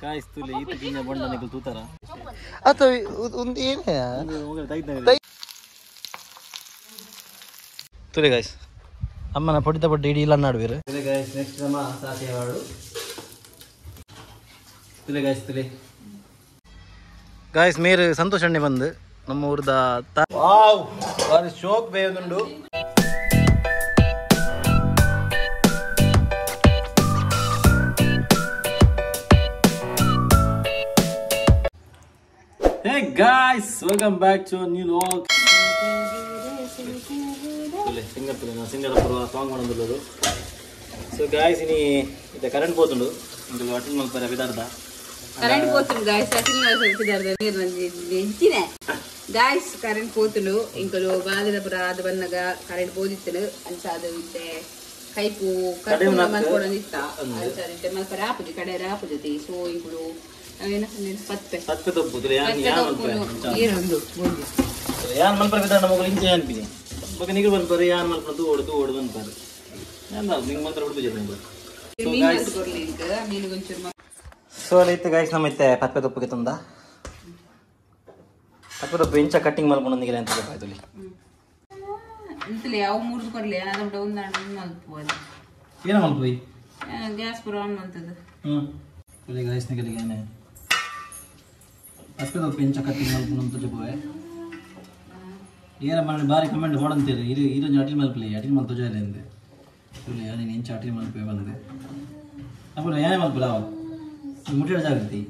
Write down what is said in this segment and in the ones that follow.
ಕಾಯಿಸ್ತುಲೆ ಈತ ಕಿಂಜ ಬಂಡನಿಗೆ ತೂತಾರ ಅಥವಾ ಒಂದು ಏನೇ ತುಲೆ ಗಾಯ್ಸ್ ಅಮ್ಮನ ಪಡಿತ ಪಡ್ಡ ಇಡೀ ಇಲ್ಲ ನಾಡುವಿರು ತುಲೆ ಗಾಯ್ಸ್ ನೆಕ್ಸ್ಟ್ ನಮ್ಮ ಸಾಸಿವೆ ಮಾಡು ತುಲೆ ಗಾಯ್ಸ್ ತುಲೆ ಗಾಯ್ಸ್ ಮೇರು ಸಂತೋಷ್ ಅಣ್ಣೆ ಬಂದು ನಮ್ಮ ಊರ್ದ ವಾವ್ ಬಾರಿ ಶೋಕ್ ಬೇಯುದುಂಡು Hey guys, welcome back to a new vlog. So guys, ini kita current potundu untuk hotel malpara bidarda. Current potundu guys, hotel malpara bidarda meer nenchine. Guys, current potundu inkalo baadada purada bannaga current podittu ansadu itte kaipu kartuna malkodanitta ansadu itte malpara apudi kadera apudi so inkalo ಪತ್ತೆ ತಪ್ಪುದ್ರೆ ಯಾನ್ ಮಲ್ಪರ ಬಿದ್ದಾಡ ಮಗಳು ಇಂಚೆ ಅನ್ಪಿನಿ ಬಕ ನಿಗು ಬಂದ್ಪಾರೆ ಯಾನ್ ಮಲ್ಪರ ತೂ ಓಡು ಬಂದ್ಪಾರೆ ನಿಂಗೆ ಮಾತ್ರ ಹುಡುಗ ಸೊ ಅಲ್ಲಿ ಇತ್ತು ಗಾಯ್ಸ್ ನಮ್ಮ ಇತ್ತೆ ಪತ್ತೆ ತಪ್ಪಿಗೆ ತಂದ ಪತ್ತೆ ತಪ್ಪು ಇಂಚ ಕಟ್ಟಿಂಗ್ ಮಲ್ಕೊಂಡೊಂದಿಗೆ ಅಂತ ಗೊತ್ತಾಯ್ತು ಇಂತಲೇ ಅವು ಮುರಿದು ಕೊಡ್ಲಿ ಅದೊಂದು ಒಂದು ಮಲ್ಪೋದು ಏನ ಮಲ್ಪೋಯ್ ಗ್ಯಾಸ್ ಪುರ ಆನ್ ಮಾಡ್ತದೆ ಇಲ್ಲಿ ಗಾಯ್ಸ್ ನಿಗಲಿಗೆ ಏನೇ ಪತ್ತೆ ತಪ್ಪು ಇಂಚ ಕಟ್ಟಿಂಗ್ ಮಲ್ಕೊಂಡು ತುಜಪೋಯೆ ಏನ ಮಾಡಿ ಬಾರಿ ಕಮೆಂಟ್ ಹೊಡಂತೀರಿ ಈರೋಜು ಅಟಿಲ್ ಮಲ್ಪಲಿ ಅಟಿಲ್ ಮಲ್ ತುಜಾರೆ ಅಂದೆ ಇಲ್ಲಿ ನೀನು ಇಂಚ ಅಟಿಲ್ ಮಲ್ಪೆ ಬಂದೆ ಅప్పుడు ಏನೇ ಮಲ್ಪಲ ಮುಟ್ಟಿಡ ಜಾಗೃತಿ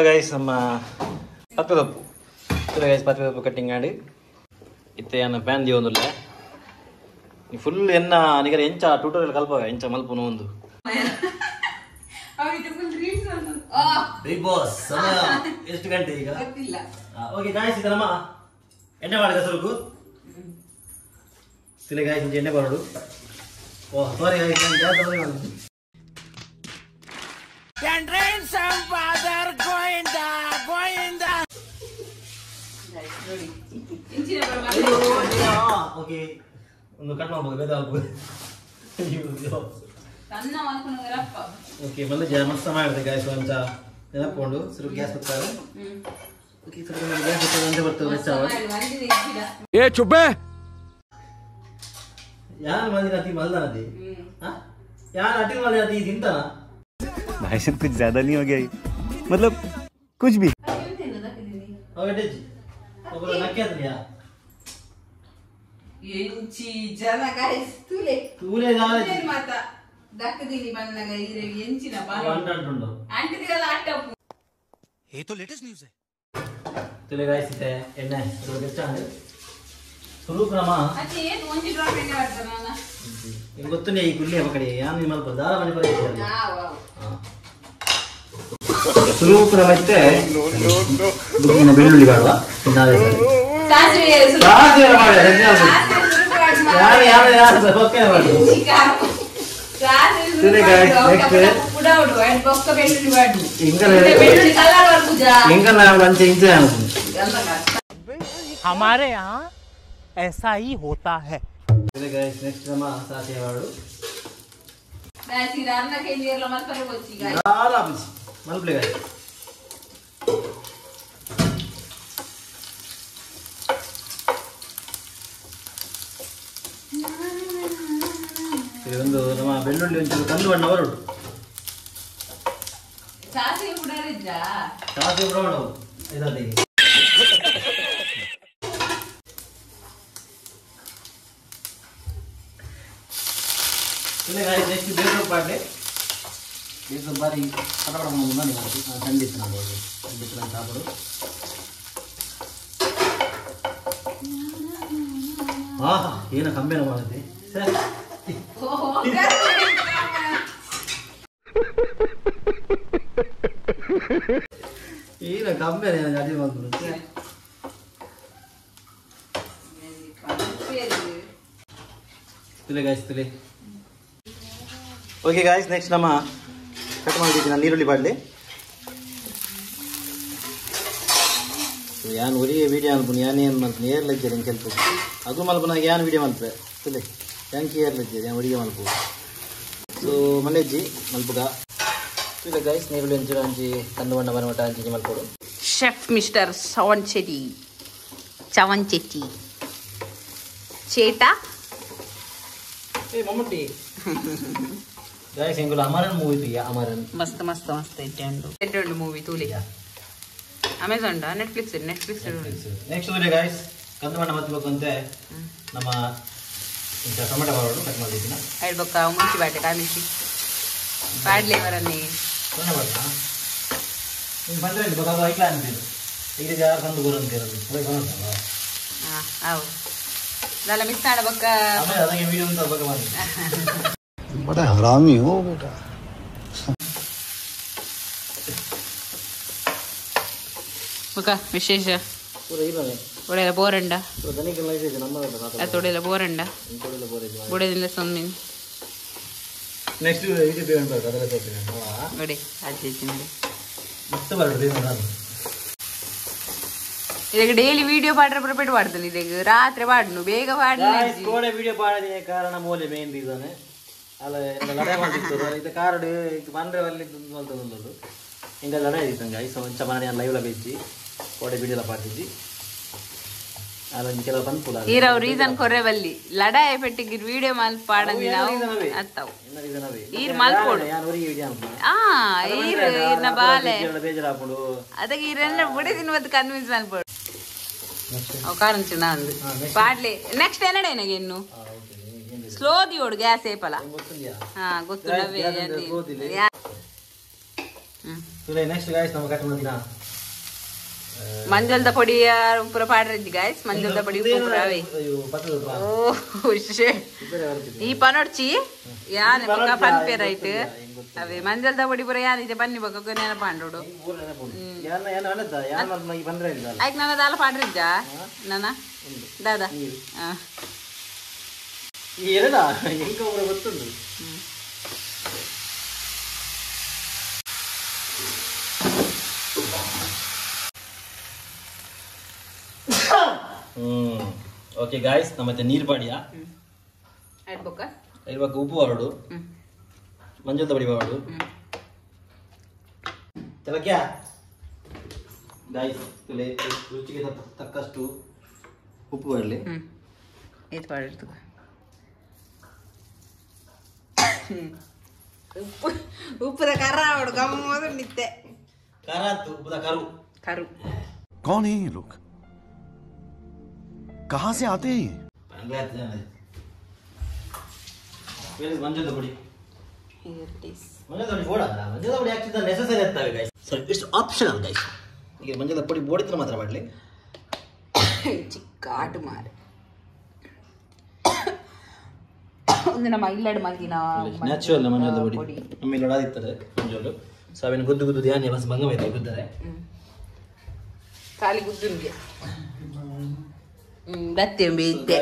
guys sama patti toppu cutting adi itte yana pan di ondulla ni full enna nigare encha tutorial kalpava encha malpunu ondu avi full reels ondu big boss samaya ಎಷ್ಟು ಗಂಟೆ ಈಗ ಗೊತ್ತಿಲ್ಲ ಓಕೆ guys ಇದರಮ್ಮ ಎಣ್ಣೆ ಮಾಡಿದ ಸ್ವಲ್ಪ ತಿಲೆ guys ಇಂಜೆ ಎಣ್ಣೆ ಬರೋಡು ಓ ಸಾರಿ guys ನಾನು gas on ಮಾಡಿದೆ Can rain some father goinda. ಇಂಚಿನ ಬರಬಾರ ಓಕೆ ಒಂದು ಕಟ್ ಮಾಡಬಹುದು ಬೇಡ ಆಗಬಹುದು ಸಣ್ಣ ಮಾಡ್ಕೊಂಡ್ರಪ್ಪ ಓಕೆ ಬಂದು ಜಾ ಮಸ್ತ ಮಾಡಿದೆ ಗಾಯ್ಸ್ ಒಂಚ ನೆನಕೊಂಡು ಸ್ವಲ್ಪ ಗ್ಯಾಸ್ ಹತ್ತಾರೆ ಓಕೆ ಸ್ವಲ್ಪ ಗ್ಯಾಸ್ ಹತ್ತಾರೆ ಅಂತ ಬರ್ತದೆ ವೆಚ್ಚವ ಏ ಚುಬ್ಬೆ ಯಾರು ಮಂದಿನತಿ ಮಲ್ದನದಿ ಯಾರು ಅಟಿ ಮಲ್ದನದಿ ತಿಂತಾನ भाई साहब कुछ ज्यादा नहीं हो गया मतलब कुछ भी ಅವಡೆಜಿ ಒಬ್ಬರು ನಕ್ಕಿಯದನಿಯಾ ಎಂಚಿ ಜನ ಗಾಯ್ಸ್ ತೂಲೆ ದಾಲೆ ಮಾತಾ ದಕ್ಕದಿನಿ ಬನ್ನಗ ಇರೆ ಎಂಚಿನ ಬಾರಿ ಅಂಟಂಟುಂಡು ಆಂಟಿದಿರಲ್ಲ ಅಟ್ಟಪ್ಪು ये तो लेटेस्ट न्यूज़ है ತುಲೆ ಗಾಯ್ಸ್ ಇದೆ ಎಣ್ಣೆ ಸ್ವಲ್ಪ ಹೆಚ್ಚಾಂಡೆ ಸ್ವಲ್ಪ ಕ್ರಮ ಅಚ್ಚಿ ಏನು ಒಂಜಿ ಡ್ರಾಪ್ ಎಣ್ಣೆ ಮಾಡ್ತಾನ ನಾನು ನಿಮಗೆ ಗೊತ್ತನೇ ಈ ಗುಳ್ಳಿ ಮಕ್ಕಳಿ ಯಾನು ನಿಮ್ಮ ದಾರ ಮನೆ ಬರೀತಾರೆ ಸ್ವಲ್ಪ ಕ್ರಮ ಇತ್ತೆ ಬುಕ್ಕಿನ ಬೆಳ್ಳುಳ್ಳಿ ಮಾಡುವ ನಾಳೆ ಸಾಸಿವೆ ಮಾಡಿ ಯಾರು ಓಕೆ ಮಾಡಿ ತುಲೆ ಗಾಯ್ಸ್ ನೆಕ್ಸ್ಟ್ इंगल लंचे इंचे हमारे यहाँ ऐसा ही होता है गाइस नेक्स्ट नमा साथे वाडू गाइस इरान ना के लिए लमल पर बोची गाइस यार अब मल प्ले गाइस ಇದೊಂದು ನಮ್ಮ ಬೆಳ್ಳುಳ್ಳಿ ಒಂಚೂರು ಕಂದು ಬಣ್ಣ ಹೊರಡು ಸಾಸಿವೆ ಪುಡರಿದ್ದ ಸಾಸಿವೆ ಬ್ರೌನ್ ಇದರಲ್ಲಿ ನೆಕ್ಸ್ಟ್ ಬೇಸನ್ ಪಾಡ್ಲೆ ಬೇಸನ್ ಬಾರಿ ಪಟಪಟ ಮುಂದೆ ಖಂಡಿತ ನೋಡ್ಬೋದು ಖಂಡಿತ ಸಾಪಡು ಹಾ ಏನು ಕಮ್ಮಿನ ಮಾಡುತ್ತೆ ಸರ್ ಏನು ಕಮ್ಮಿನ ಅಡಿ ಮಾಡ್ಬಿಡುತ್ತೆ ತಿಳಿ ಓಕೆ ಗಾಯ್ಸ್ ನೆಕ್ಸ್ಟ್ ನಮ್ಮ ಕಟ್ ಮಾಡಿದ್ದೀನಿ ನಾನು ಈರುಳ್ಳಿ ಬಾಡಲಿ ಯಾನ್ ಒರಿ ವೀಡಿಯೋ ಅನ್ಕೊಂಡು ಯಾನೇನು ಮಾಡ್ತೀನಿ ಏರ್ಲಜ್ಜೆ ನಿಂಗೆ ಕೆಲಸ ಅದು ಮಲ್ಪನಾಗ ಯಾನ್ ವೀಡಿಯೋ ಮಲ್ಪೆ ತಿಳಿ ಟ್ಯಾಂಕಿ ಏರ್ಲಜ್ಜೆ ಯಾನ್ ಒಡಿಗೆ ಮಲ್ಪು ಸೊ ಮಲೆಜ್ಜಿ ಮಲ್ಪುಗ ತಿಳಿ ಗಾಯ್ಸ್ ನೀರುಳ್ಳಿ ಹಂಚಿರ ಹಂಚಿ ಕಂದು ಬಣ್ಣ ಬರಮಟ ಹಂಚಿ ಮಲ್ಪೋಡು ಶೆಫ್ ಮಿಸ್ಟರ್ ಚವನ್ ಚೆಟ್ಟಿ ಚೇಟಾ ಏ ಮಮ್ಮುಟ್ಟಿ ಗಾಯ್ಸ್ ಇಂಗುಲ ಅಮರನ್ ಮೂವಿ ತು ಅಮರನ್ ಮಸ್ತ್ ಮಸ್ತ್ ಮಸ್ತ್ ಇಟ್ಟು ಮೂವಿ ತೂಲಿ Amazon Netflix next video guys ಕಂದು ಬಣ್ಣ ಮತ್ತಬೇಕು ಅಂತ ನಮ್ಮ ಟೊಮೆಟೊ ಬರೋಡು ಕಟ್ ಮಾಡಿದ್ದೀನಿ ಹೇಳ್ಬೇಕ ಮುಂಚಿ ಬಾಟೆ ಕಾಮಿಸಿ ಪಾಡ್ಲಿ ಅವರನ್ನೇ ಸೊನ್ನೆ ಬರ್ತಾ ನೀನು ಬಂದರೆ ಇಲ್ಲಿ ಬೇಕಾಗ ಐಕ್ಲ ಅಂತೀರು ಈಗ ಜಾಗ ಕಂದು ಗೋರು ಅಂತಿರೋದು ಹೋಗಿ ಬರೋಣ ಹಾಂ ಹೌದು ಅದೆಲ್ಲ ಮಿಸ್ ಮಾಡಬೇಕ ಆಮೇಲೆ ಅದಕ್ಕೆ ವೀಡಿಯೋ ಅಂತ ಬಗ್ಗೆ ಮಾಡಿ बड़ा हरामी हो बेटा ವಿಶೇಷ ಪೂರ ಇಲ್ಲನೆ ಒಡೆಯಲ್ಲ ಬೋರಂಡ ಪೂರ ದನಿಗೆಲ್ಲ ಇದೆ ನಮ್ಮ ತೊಡೆಯಲ್ಲ ಬೋರಂಡ ಇಂಕೋಡೆಲ್ಲ ಬೋರ್ ಇದೆ ಬುಡದಿಂದ ಸೊಮ್ಮಿನ ನೆಕ್ಸ್ಟ್ ಇದು ಬೇಡ ಬೇಕು ಅದರ ತೋರಿಸ್ತೀನಿ ನೋಡಿ ಅಜ್ಜಿ ನೋಡಿ ಮತ್ತೆ ಬರೋದು ನಾನು ಇದಕ್ಕೆ ಡೈಲಿ ವಿಡಿಯೋ ಪಾಡ್ರೆ ಪ್ರಿಪೇರ್ ಮಾಡ್ತಾನೆ ಇದಕ್ಕೆ ರಾತ್ರಿ ಪಾಡ್ನು ಬೇಗ ಪಾಡ್ನು ಕೋಡೆ ವಿಡಿಯೋ ಪಾಡೋದೇ ಕಾರಣ ಮೂಲೆ ಮೇನ್ ರೀಸನ್ ಅಲ್ಲ ಲಡಾಯಿ ಮಾಡ್ತಿತ್ತು ಇದು ಕಾರ್ಡ್ ಬಂದ್ರೆ ಅಲ್ಲಿ ಮಲ್ತದೊಂದು ಹಿಂಗೆ ಲಡಾಯಿ ಇತ್ತು ಗೈಸ್ ಒಂಚ ಮನೆ ಲೈವ್ಲ ಬೇಯಿಸಿ ಕೋಡೆ ವಿಡಿಯೋಲ ಪಾಡ್ತಿದ್ದಿ ಅಲ್ಲ ಕೆಲವು ಬಂದ್ಪುಲ ಈರವ್ ರೀಸನ್ ಕೊರೆವಲ್ಲಿ ಲಡಾಯಿ ಪೆಟ್ಟಿಗೆ ವಿಡಿಯೋ ಮಾಲ್ ಪಾಡಂದಿ ನಾವು ಅತ್ತವು ಈರ್ ಮಾಲ್ಪೋಡು ಯಾರು ಹೊರಗೆ ವಿಡಿಯೋ ಅನ್ಕೊಂಡು ಈರ್ನ ಬಾಲೆ ಬೇಜಾರು ಹಾಕೊಂಡು ಅದಕ್ಕೆ ಈರೆಲ್ಲ ಬುಡದಿನ ಒಂದು ಕನ್ವಿನ್ಸ್ ಮಾಡ್ಬೋಡು ಅವು ಕಾರಂಚು ನಂದು ಪಾಡ್ಲಿ ನೆಕ್ಸ್ಟ್ ಏನಡೆ ನನಗೆ ಇನ್ನು ಸ್ಲೋದಿ ಓಡು ಗ್ಯಾಸ್ ಏಪಲ ಹಾ ಗೊತ್ತು ನೆಕ್ಸ್ಟ್ ಗಾಯ್ಸ್ ನಮ್ಮ ಕಟ್ ಮಾಡಿದ ಮಂಜಲ್ದ ಪೊಡಿ ಪೂರ ಪಾಡ್ರಿದ್ದಿ ಗಾಯ್ಸ್ ಮಂಜಲ್ದ ಪೊಡಿ ಪೂರ ಅವೇ ಓ ಈ ಪನೊಡ್ಚಿ ಯಾನೆ ಬೊಕ್ಕ ಪನ್ ಪೇರೈಟ್ ಅವೇ ಮಂಜಲ್ದ ಪೊಡಿ ಪೂರ ಯಾನಿದೆ ಬನ್ನಿ ಬೊಕ್ಕ ನೆನ ಪಾಂಡೋಡು ಆಯ್ತು ನನ್ನ ದಾಲ ಪಾಡ್ರಿದ್ದ ನನ್ನ ದಾದಾ ಎರಡ ಹೆಂಗ ಗೊತ್ತುಂಟು ಓಕೆ ಗಾಯ್ಸ್ ನಮ್ಮ ನೀರು ಪಾಡಿಯಾ ಇವಾಗ ಉಪ್ಪು ಹೊರಡು ಮಂಜಲ್ ತಬಡಿ ಹೊರಡು ಚಲಕ್ಯಾ ಗಾಯ್ಸ್ ರುಚಿಗೆ ತಕ್ಕಷ್ಟು ಉಪ್ಪು ಬರಲಿ ಇದು ಪಾಡಿರ್ತು ಉಪ್ಪದ ಕರ ಅವಡು ಗಮ್ಮದು ನಿತ್ತೆ ಖಾರ ಉಪ್ಪದ ಕರು ಕರು कौन है ये लोग कहाँ से आते हैं ये ಮಂಜಲ್ ತಬಡಿ ಮಂಜಲ್ ತಬಡಿ ಬೋಡಲ್ಲ ಮಂಜಲ್ ತಬಡಿ ಆಕ್ಚುಲಿ ನೆಸೆಸರಿ ಇರ್ತವೆ guys so it's optional guys ಈಗ ಮಂಜಲ್ ತಬಡಿ ಬೋಡಿತ್ರ ಮಾತ್ರ ಮಾಡಲಿ ಚಿಕ್ಕ ಆಟು ಮಾರೆ ಒಂದು ನಮ್ಮ ಇಲ್ಲಡ್ ಮಲ್ದಿನ ನ್ಯಾಚುರಲ್ ಮಂಜಲ್ ತಬಡಿ ನಮ್ಮ ಇಲ್ಲಿ ಒಡಾದಿರ್ತದೆ ಮಂಜಲು ಸೊ ಅವೇನು ಗುದ್ದು ಗುದ್ದು ಧ್ಯಾನ ಬಸ್ ಭಂಗ ಬೈತಾರೆ ಗುದ್ದರೆ ಖಾಲಿ ಗುದ್ದುನ್ಗೆ ಬತ್ತೆ ಬೇಯ್ತೆ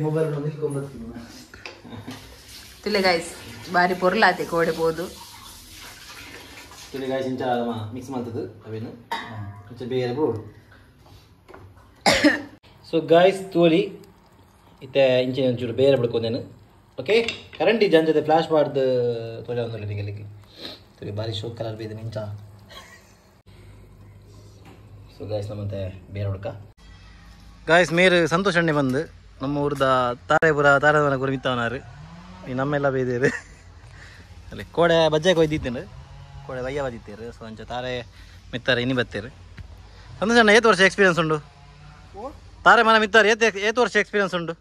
ಮೊಬೈಲ್ ತುಲೆ ಗಾಯ್ಸ್ ಬಾರಿ ಪೊರ್ಲಾತೆ ಕೋಡೆ ಬೋದು ತುಲೆ ಗಾಯ್ಸ್ ಇಂಚ ಮಿಕ್ಸ್ ಮಾಡ್ತದೆ ಅವೇನು ಇಂಚ ಬೇರೆ ಬೋಡು ಸೊ ಗಾಯ್ಸ್ ತೋಲಿ ಇತ್ತೆ ಇಂಚೆ ಒಂಚೂರು ಬೇರೆ ಬಿಡ್ಕೊಂಡೇನು ಓಕೆ ಕರೆಂಟ್ ಇದೆ ಅಂಜದೆ ಫ್ಲಾಶ್ ಮಾಡ್ದು ತೋಲೆ ಒಂದಲ್ಲ ನಿಗಲಿಕ್ಕೆ ತುಲಿ ಬಾರಿ ಶೋ ಕಲರ್ ಬೇಯ್ದೆ ಇಂಚ ಸೊ ಗಾಯ್ಸ್ ನಮ್ಮಂತೆ ಬೇರೆ ಹುಡ್ಕ ಗಾಯ್ಸ್ ಮೇರು ಸಂತೋಷ್ ಅಣ್ಣೆ ಬಂದು ನಮ್ಮ ಊರ್ದ ತಾರಾವನ ಗುರು ಮಿತ್ತವನಾರು ಈ ನಮ್ಮೆಲ್ಲ ಬೇಯ್ದೇರು ಅಲ್ಲಿ ಕೋಡೆ ಬಜ್ಜಾಗಿ ಒಯ್ದಿದ್ದೇನೆ ಕೂಡ ವಯ್ಯ ಬದಿತ್ತೇರು ಸೊ ಅಂಚ ತಾರೆ ಮಿತ್ತಾರೆ ಇನಿ ಬತ್ತೇರು ಸಂತೋಷ ಅಣ್ಣ ಏತು ವರ್ಷ ಎಕ್ಸ್ಪೀರಿಯನ್ಸ್ ಉಂಡು ತಾರೆ ಮನ ಮಿತ್ತಾರೆ ಏತು ವರ್ಷ ಎಕ್ಸ್ಪೀರಿಯನ್ಸ್ ಉಂಡು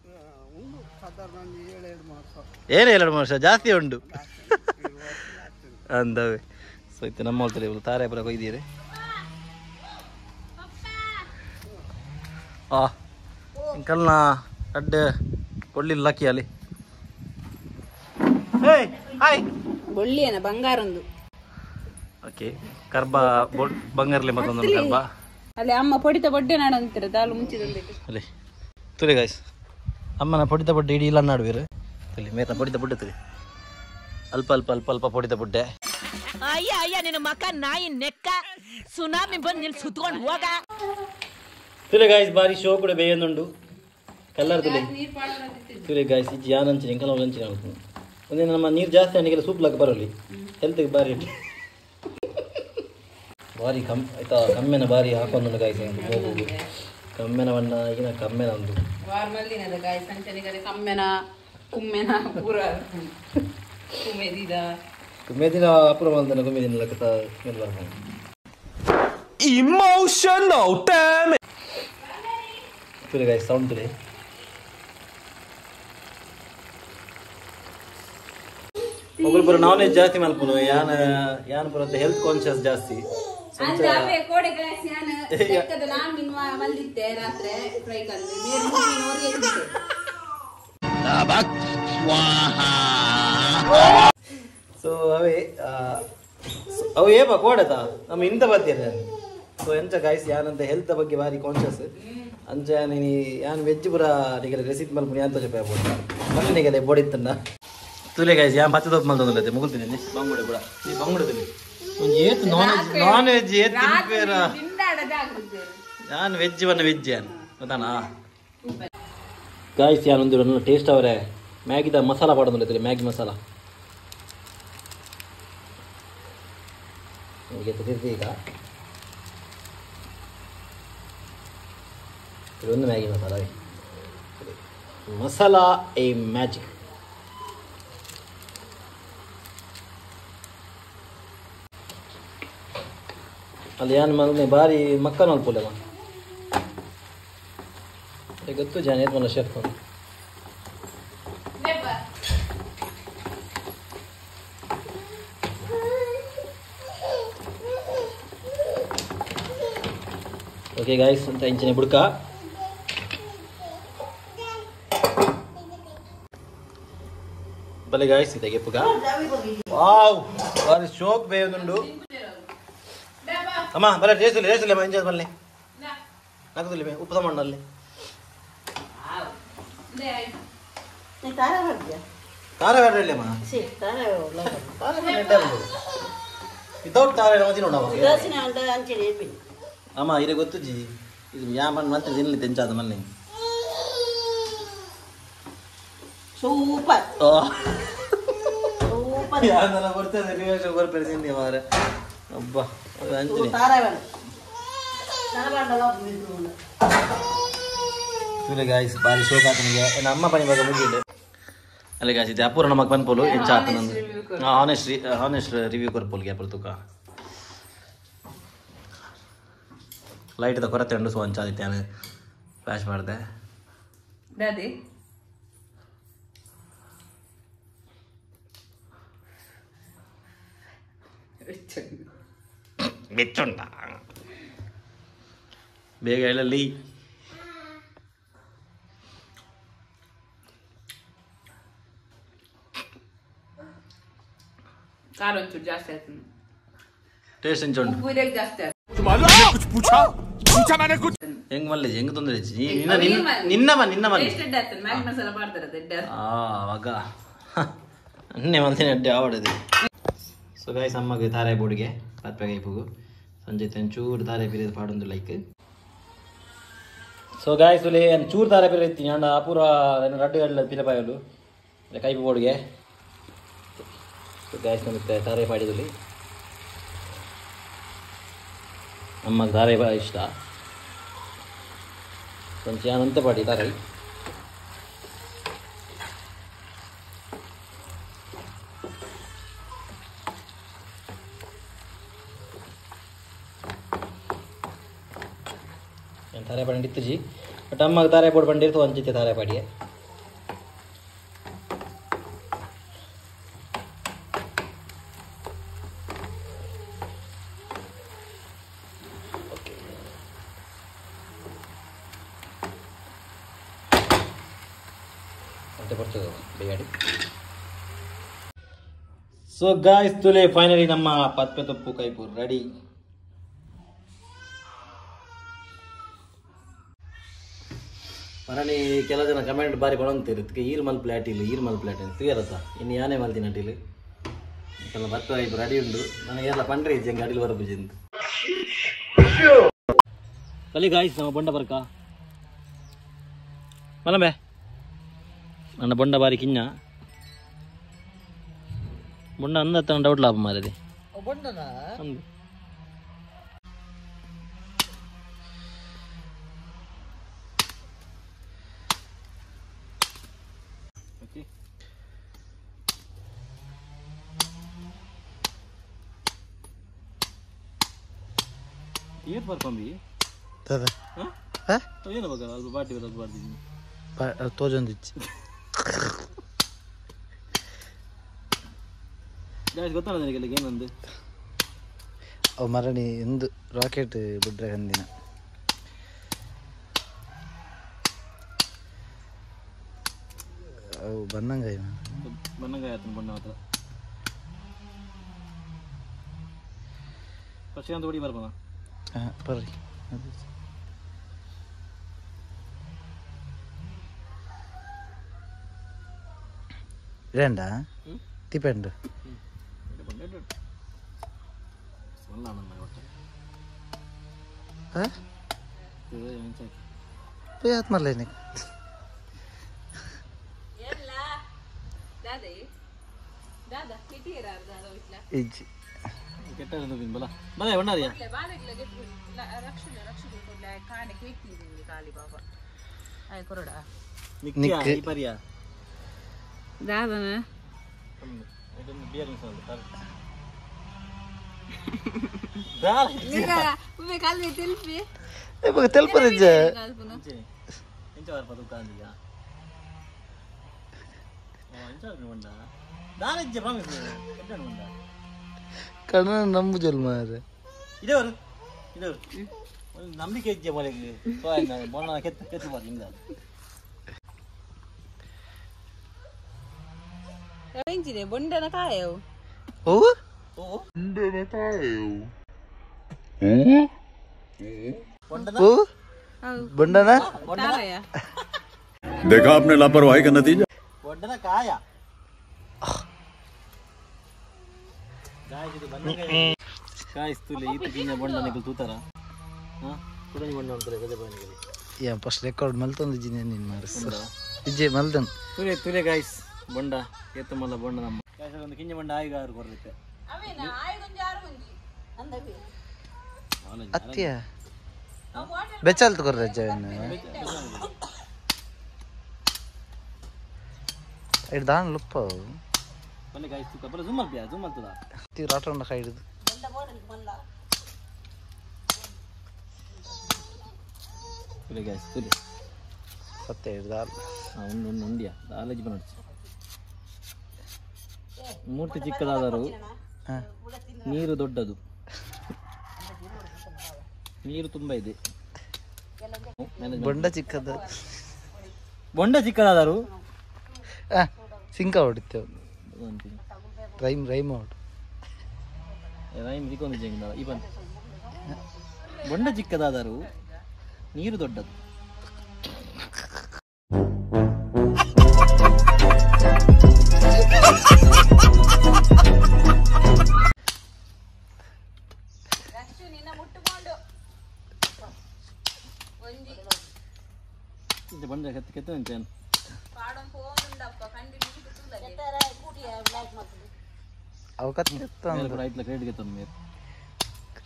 ಏನು 2 ವರ್ಷ ಜಾಸ್ತಿ ಉಂಡು ಅಂದವೆ ಸೊ ಇತ್ತು ನಮ್ಮ ಹೊಲ್ತಲ್ಲಿ ತಾರೆ ಪುರ ಕೊಯ್ದೀರಿ ಇಂಕಲ್ನ ಅಡ್ಡ ಕೊಡ್ಲಿಲ್ಲ ಲಕ್ಕಿ ಅಲ್ಲಿ ಹಾಯ್ ಬೊಳ್ಳಿಯನ ಬಂಗಾರ ಒಂದು ಓಕೆ ಕರ್ಬ ಬಂಗಾರಲಿ ಮತ್ತೊಂದು ಕರ್ಬ ಅಲ್ಲಿ ಅಮ್ಮ ಪೊಡಿತ ಬೊಡ್ಡೆ ನಾಡು ಅಂತಾರೆ ತಾಳು ಮುಂಚಿದಂದಿಟ್ಟು ಅಲ್ಲಿ ತುಳಿ ಗಾಯ್ಸ್ ಅಮ್ಮನ ಪೊಡಿತ ಬೊಡ್ಡೆ ಇಡೀ ಇಲ್ಲ ನಾಡುವಿರು ತುಳಿ ಮೇರ್ನ ಪೊಡಿತ ಬುಡ್ಡೆ ತುಳಿ ಅಲ್ಪ ಅಲ್ಪ ಅಲ್ಪ ಅಲ್ಪ ಪೊಡಿತ ಬುಡ್ಡೆ ಅಯ್ಯ ಅಯ್ಯ ನಿನ್ನ ಮಕ್ಕ ನಾಯಿ ನೆಕ್ಕ ಸುನಾಮಿ ಬಂದು ನಿಲ್ ಸುತ್ಕೊಂಡು ಹೋಗ ತುಳಿ ಗಾಯ್ಸ್ ಬಾರಿ ಶೋ ಕೂಡ ಬೇಯೊಂದುಂಡು ಕಲ್ಲರ್ ತುಳಿ ಗಾಯ್ಸ್ ಇಜ್ಜಿ ಯಾನಂಚಿನ ಇಂಕಲ ಅಂಚಿನ ಒಂದೇ ನಮ್ಮ ನೀರು ಜಾಸ್ತಿ ಅನ್ನಿಗೆಲ್ಲ ಸೂಪ್ ಲಕ್ಕ ಬರೋಲಿ ಹೆಲ್ತ್ಗೆ ಬಾರಿ ಬಾರಿ ಆಯ್ತಾ ಕಮ್ಮೆನ ಬಾರಿ ಹಾಕೊಂದು ಗಾಯ್ಸ್ ಹೋಗುದು ಕಮ್ಮೆನ ಬಣ್ಣ ಈಗಿನ ಕಮ್ಮೆನ ಒಂದು ವಾರ್ಮಲ್ಲಿನದ ಗಾಯ ಸಂಚನಿಗರೆ ಕಮ್ಮೆನ ಕುಮ್ಮೆನ ಪೂರ ಕುಮ್ಮೆದಿದ ಕುಮ್ಮೆದಿನ ಅಪೂರ್ವ ಅಂತ ಕುಮ್ಮೆದಿನ ಲೆಕ್ಕ ಸ್ಮೆಲ್ ಬರ್ತಾನೆ Emotional damage. ತುಳಿ ಗಾಯ್ಸ್ ಸೌಂಡ್ ತುಳಿ ಮೊಗಲ್ ಪುರ ನಾನ್ ವೆಜ್ ಜಾಸ್ತಿ ಮಲ್ಪುನು ಯಾನ್ ಪುರ ಹೆಲ್ತ್ ಕಾನ್ಶಿಯಸ್ ಜಾಸ್ತಿ ಅಂದ್ರೆ ಅವೇ ಕೋಡೆ ಗಾಯಸ್ ನಾನು ತೆಕ್ಕದ ನಾನು ನಿನ್ನ ಮಲ್ಲಿದ್ದೆ ರಾತ್ರಿ ಫ್ರೈ ಕಲ್ಲು ನೀರು ನೋಡಿ ಎದ್ದಿದ್ದೆ ಸೊ ಅವು ಏಪ ಕೋಡತ ನಮ್ಮ ಇಂತ ಬರ್ತೀರಿ ಸೊ ಎಂಚ ಗಾಯ್ಸ್ ಯಾನಂತ ಹೆಲ್ತ್ ಬಗ್ಗೆ ಭಾರಿ ಕಾನ್ಶಿಯಸ್ ಅಂಚ ನೀನು ಯಾನ್ ವೆಜ್ ಪುರ ನಿಗಲೆ ರೆಸಿಪಿ ಮಲ್ಪುನಿ ಅಂತ చెప్ప ಮನೆ ನಿಗಲೆ ಬೋಡಿತ್ತನ್ನ ತುಲೆ ಗಾಯ್ಸ್ ಯಾನ್ ಪಚ್ಚ ದೊಪ್ಪ ಮಲ್ತೊಂದಲ್ಲೈತೆ ಮುಗುಲ್ತೀನಿ ಬಂಗುಡೆ ಕೂಡ ನೀ ಬಂಗುಡೆ ತುಲಿ ಒಂದು ಏತು ನಾನ್ ವೆಜ್ ಏತ್ ತಿನ್ಪೇರ ಯಾನ್ ವೆಜ್ ವನ್ನ ವೆಜ್ ಯಾನ್ ಗೊತ್ತಾನಾ ಗಾಯ್ಸ್ ಯಾನ್ ಒಂದು ನನ್ನ ಟೇಸ್ಟ್ ಅವರೇ ಮ್ಯಾಗಿದ ಮಸಾಲ ಪಾಡೋದಿಲ್ಲ ಮ್ಯಾಗಿ ಮಸಾಲ ಈಗ ತಿರ್ತಿ ಈಗ ಇದೊಂದು Maggi masala masala A magic ಅಲ್ಲಿ ಏನು ಮನೆ ಬಾರಿ ಮಕ್ಕನ ಅಲ್ಪುಲೆವ ಗೊತ್ತು ಜಾನ ಏತ್ ಮನ ಶೆಫ್ ಓಕೆ ಗಾಯ್ಸ್ ಅಂತ ಇಂಚಿನ ಬುಡ್ಕ ಬಲೆ ಗಾಯ್ಸ್ ಇದೆ ಗೆಪ್ಪುಗ ವಾವ್ ಬಾರಿ ಶೋಕ್ ಬೇಯೊಂದುಂಡು ಅಮ್ಮ ಬಲೆ ರೇಸುಲೆ ಎಂಜಾಯ್ ಬಲ್ಲೆ ನಾಕುದಿಲ್ಲ ಉಪ್ಪು ತಮ್ಮಣ್ಣಲ್ಲಿ ತಾರ ಬೇಡ್ರಿ ಅಮ್ಮ ವಿತೌಟ್ ತಾರ ನೋಡವ ಅಮ್ಮ ಇರೇ ಗೊತ್ತು ಜಿ ಇದು ಯಾ ಮಣ್ಣು ಮಾತ್ರ ತಿನ್ನಲಿ ತೆಂಚಾದ ಮನೆ ಸೂಪರ್ ಯಾವ್ದೆಲ್ಲ ಬರ್ತದೆ ರಿಯಾಕ್ಷನ್ ಬರ್ತಾರೆ ತಿಂದಿ ಮಾರೆ ಅಬ್ಬ ಅದು ಅಂಚಿನಿ ತುಲೆ ಗಾಯ್ಸ್ ಬಾರಿ ಶೋಕ ಆತನಿಗೆ ಏನು ಅಮ್ಮ ಪನಿ ಬಗ್ಗೆ ಮುಗಿದೆ ಅಲ್ಲಿ ಗಾಯ್ಸ್ ಇದೆ ಅಪೂರ್ವ ನಮಗೆ ಬಂದ್ಪೋಲು ಹೆಚ್ಚು ಆತ ನಂದು ಹಾನೆಸ್ಟ್ ರಿವ್ಯೂ ಕೊರ್ಪೋಲ್ಗೆ ಅಪೂರ್ ತುಕ ಲೈಟ್ದ ಕೊರತೆ ಉಂಡು ಸೊ ಹಂಚಾದಿತ್ತೆ ನಾನು ಫ್ಲಾಶ್ ಮಾಡಿದೆ ದಾದಿ ಬೆಚ್ಚುಂಟ ಬೇಗ ಹೇಳಲ್ಲಿ ಖಾರ ಒಂಚೂರು ಜಾಸ್ತಿ ಆಯ್ತು ಟೇಸ್ಟ್ ಇಂಚುಂಡು ಉಪ್ಪು ಇದಕ್ಕೆ ಜಾಸ್ತಿ ಆಯ್ತು ಹೆಂಗ್ ಮಲ್ಲೆ ಹೆಂಗ್ ತೊಂದರೆ ನಿನ್ನ ಮನೆ ಟೇಸ್ಟ್ ಆಗ್ತದೆ ಮ್ಯಾಗಿ ಮಸಾಲ ಮಾಡ್ತಾರೆ ದಡ್ಡ ಅವಾಗ ಅನ್ನೆ ಮಲ್ತಿನ ಅಡ್ಡೆ ಆವಡದು ಸೊ ಗಾಯ್ಸ್ ಅಮ್ಮಗೆ ತಾರೆ ಬೋರ್ಡ್ಗೆ ಪತ್ಪೆಗೆ ಇಪ್ಪುಗು ಸಂಜೆ ಒಂಚೂರು ತಾರೆ ಬೀರಿದ ಪಾಡೊಂದು ಲೈಕ್ ಸೊ ಗಾಯ್ಸ್ ಉಲಿ ಚೂರು ತಾರೆ ಬೇರೆ ಇತ್ತೀನಿ ಅಂಡ ಅಪೂರ ರಡ್ಡು ಗಡ್ಲ ಪಿಲಪಾಯಲು ಕೈಪು ಬೋರ್ಡ್ಗೆ ಸೊ ಗಾಯ್ಸ್ ನಮಗೆ ತಾರೆ ಪಾಡಿದಲ್ಲಿ ಅಮ್ಮಗೆ ತಾರೆ ಇಷ್ಟ కొంచెం అంత పడి తారై ಏನು ತಾರೆ ಪಂಡಿ ಇತ್ತುಜಿ ಬಟ್ ಅಮ್ಮಗೆ ತಾರೆ ಪೋಡ್ ಪಂಡಿರ್ತು ಅಂಚಿತ್ತೆ ತಾರೆ ಪಾಡಿಗೆ ಮತ್ತೆ ಬರ್ತದೆ ಬಿರಿಯಾನಿ. ಸೊ ಗಾಯ್ಸ್ ತುಲೆ ಫೈನಲಿ ನಮ್ಮ ಪತ್ಪೆ ತೊಪ್ಪು ಕೈಪೂರ್ ರೆಡಿ. ಮರಣಿ ಕೆಲವು ಜನ ಕಮೆಂಟ್ ಬಾರಿ ಕೊಡಂತೀರಿ ಇದಕ್ಕೆ ಈರು ಮಲ್ ಪ್ಲೇಟ್ ಇಲ್ಲ ಈರು ಮಲ್ ಪ್ಲೇಟ್ ಅಂತ ತಿಳಿಯರತ್ತ ಇನ್ನು ಯಾನೇ ಮಲ್ತೀನಿ ಅಡಿಲಿ ಎಲ್ಲ ಭತ್ತ ಕೈಪೂರ್ ರೆಡಿ ಉಂಡು ನನಗೆಲ್ಲ ಪಂಡ್ರೆ ಇಜ್ಜೆ ಅಡಿಲಿ ಬರಬುಜಿ ಅಂತ ಕಲಿ ಗಾಯ್ಸ್ ನಮ್ಮ ಬೊಂಡ ಬರ್ಕ ಮಲಂಬೆ ನನ್ನ ಬೊಂಡ ಬಾರಿ ಕಿನ್ನ ಬೊಂಡ ಅಂದ ಡೌಟ್ ಲಾಭ ಮಾರದೆ ಅಂದು ಏನು ಬರ್ಕೊಂಬಿ ಏನು ಬೇಕಾ ಅಲ್ಪ ಬಾಟಿ ಬರೋದು ಬಾರ್ದಿದ್ದೀನಿ ತೋಜೊಂದಿಚ್ಚಿ ಗೊತ್ತಾಗ ನನಗೆಲ್ಲ ಏನಂದು ಅವು ಮರಣಿ ಎಂದು ರಾಕೆಟ್ ಬಿಡ್ರೆ ಕಂದಿನ ಅವು ಬನ್ನಂಗಾಯ ಆಯ್ತು ಬಣ್ಣ ಮಾತ್ರ ಫಸ್ಟ್ ಅಂತ ಹೊಡಿ ಬರ್ಬೋಣ ಬರ್ರಿ ರೇಂಡ ತಿಪೆಂಡು ಆತ್ಮರ್ಲೇನೆ ಇಜ್ಜಿ ಕೆಟ್ಟ ಬಲ ಬಲ ಬಣ್ಣಾರಿಯಾ తెలుపరిజ్జ ಕಣ ನಂಬು ಜಲ್ ಮಾರೆ ಇದೇವರು ನಂಬಿಕೆ ಇಜ್ಜೆ ಮನೆಗೆ ಬಣ್ಣ ಕೆತ್ತಿ ಬಾರ್ಲಿಂದ ಬೊಂಡನ ಕಾಯವು ಓ बंडा ना देखा आपने लापरवाही का नतीजा बंडना काया गाइस तुले इतु गिन्ने बंडने कल तूतार हां कुडनी बंड अंतरे गजे बनिगे या फस्ट रिकॉर्ड मल्तोंದು ಜಿನೆ ನಿನ್ ಮಾರ್ಸ್ ಇಜ್ಜೆ ಮಲ್ದನ್ ತುಲೆ गाइस बंड ಏತು ಮಲ್ಲ बंड ನಮ್ಮ गाइस ಒಂದು ಕಿಂಜೆ बंड ಆಯಿಗಾರು ಕೊರ್ಲಿಕ್ಕೆ ಅವೇನ ಆಯಿಗೊಂದು ಯಾರು ಒಂದಿ ಅಂದಗೆ ಅತ್ಯ ಬೆಚ್ಚಲ್ ತಗೋರ ರಜೆನ ಇಡ್ ದಾನ್ ಲುಪ್ಪ ಬನ್ನಿ गाइस ತು ಕಬಲ ಜುಮ್ ಮಲ್ಪಿಯಾ ಜುಮ್ ಮಲ್ತದ ತಿ ರಾಟೊಂಡ ಕೈಡಿದು ಬಂದ ಬೋಡಲ್ ಮಲ್ಲ ತುಲೆ गाइस ತುಲೆ ಸತ್ತೆ ಇಡ್ದಾಲ್ ಒಂದು ಉಂಡಿಯಾ ದಾಲಜಿ ಬನಡ್ಚಿ ಮೂರ್ತಿ ಚಿಕ್ಕದಾದರೂ ನೀರು ದೊಡ್ಡದು ನೀರು ತುಂಬಾ ಇದೆ ಬೊಂಡ ಚಿಕ್ಕದ ಬೊಂಡ ಚಿಕ್ಕದಾದರೂ ಸಿಂಕ ಹೊಡಿತೇವೆ ರೈಮ್ ಔಟ್ ರೈಮ್ ಇದಕ್ಕೊಂದು ಜಂಗಿದ ಇವನ್ ಬೊಂಡ ಚಿಕ್ಕದಾದರೂ ನೀರು ದೊಡ್ಡದು ಬಂದ ಕೆತ್ತ ಅಂತೇನು ಅವಕತ್ ರೈಟ್ಲ ಕ್ರೆಡಿಟ್ ಗೆ ತಂದ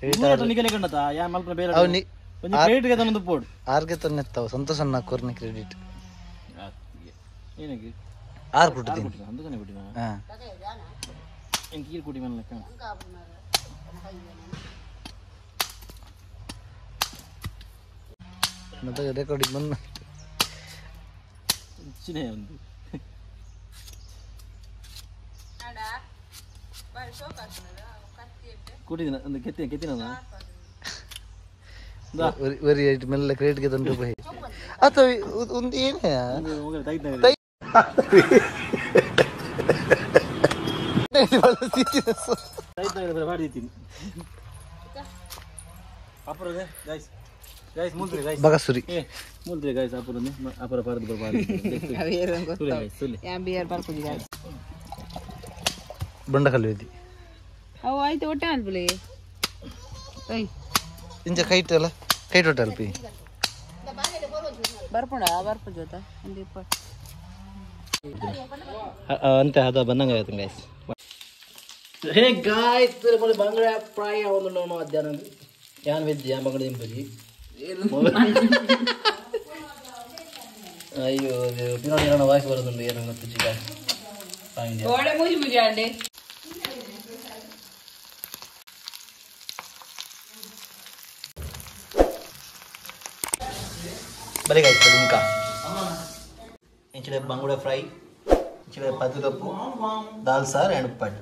ಕ್ರೆಡಿಟ್ ನಿಗಲೆ ಕಂಡತಾ ಯಾ ಮಲ್ಪ ಬೇರೆ ಅವನಿ ಒಂದು ಕ್ರೆಡಿಟ್ ಗೆ ತಂದು ಪೋಡ್ ಆರ್ಗೆ ತನ್ನೆತ್ತಾವ ಸಂತೋಷ ಅಣ್ಣ ಕೊರ್ನಿ ಕ್ರೆಡಿಟ್ ಏನಕ್ಕೆ ಆರ್ ಕೊಟ್ಟಿದ್ದೀನಿ ಸಂತೋಷನೇ ಕೊಟ್ಟಿನ ಹಾ ಏನು ಕೀರ್ ಕೊಟ್ಟಿ ಮನೆ ಲೆಕ್ಕ ಮತ್ತೆ ರೆಕಾರ್ಡಿಂಗ್ ಬಂದ ಚಿನೇ ಒಂದು ಕೂಟಿದಿನ ಒಂದು ಕೆತ್ತಿನ ವರಿ ಮೆಲ್ಲ ಕ್ರೇಟ್ಗೆ ತಂದು ರೂಪಾಯಿ ಅಥವಾ ಒಂದು ಏನೇ ಬಗಸುರಿ ಮೂಲ್ರಿ ಗಾಯ್ಸ್ ಅಪುರನೆ ಅಪರ ಪಾರದು ಬಂಡಕಲ್ಲು ಇದೆ ಅವು ಆಯ್ತು ಒಟ್ಟ ಅಲ್ಪಲಿ ಇಂಚ ಕೈಟ್ ಅಲ್ಲ ಕೈಟ್ ಒಟ್ಟ ಅಲ್ಪಿ ಬರ್ಪುಂಡ ಬರ್ಪು ಜೊತ ಒಂದು ಅಂತೆ ಅದ ಬಂದಂಗ ಆಯ್ತು ಗಾಯ್ಸ್ ಹೇ ಗಾಯ್ಸ್ ತುರೆ ಬಂಗಡೆ ಫ್ರೈ ಒಂದು ನೋಡು ಮಧ್ಯಾಹ್ನ ಯಾನ್ ವೆಜ್ ಯಾ ಬಂಗಡೆ ದಿಂಪುಜಿ ಅಯ್ಯೋ ಪಿನೋಡಿ ಏನೋ ವಾಯ್ಸ್ ಬರೋದುಂಡು ಏನೋ ಗೊತ್ತು ಚಿಕ್ಕ ಓಡೆ ಮುಜಿ ಮುಜಿ ಅಂಡೆ ಬರೀ ಗಾಯ್ಸ್ ಉಂಕಾ ಇಂಚಿಡೆ ಬಂಗುಡೆ ಫ್ರೈ ಇಂಚಿಡೆ ಪತ್ತು ತಪ್ಪು ದಾಲ್ ಸಾರ್ ಆ್ಯಂಡ್ ಉಪ್ಪಾಡು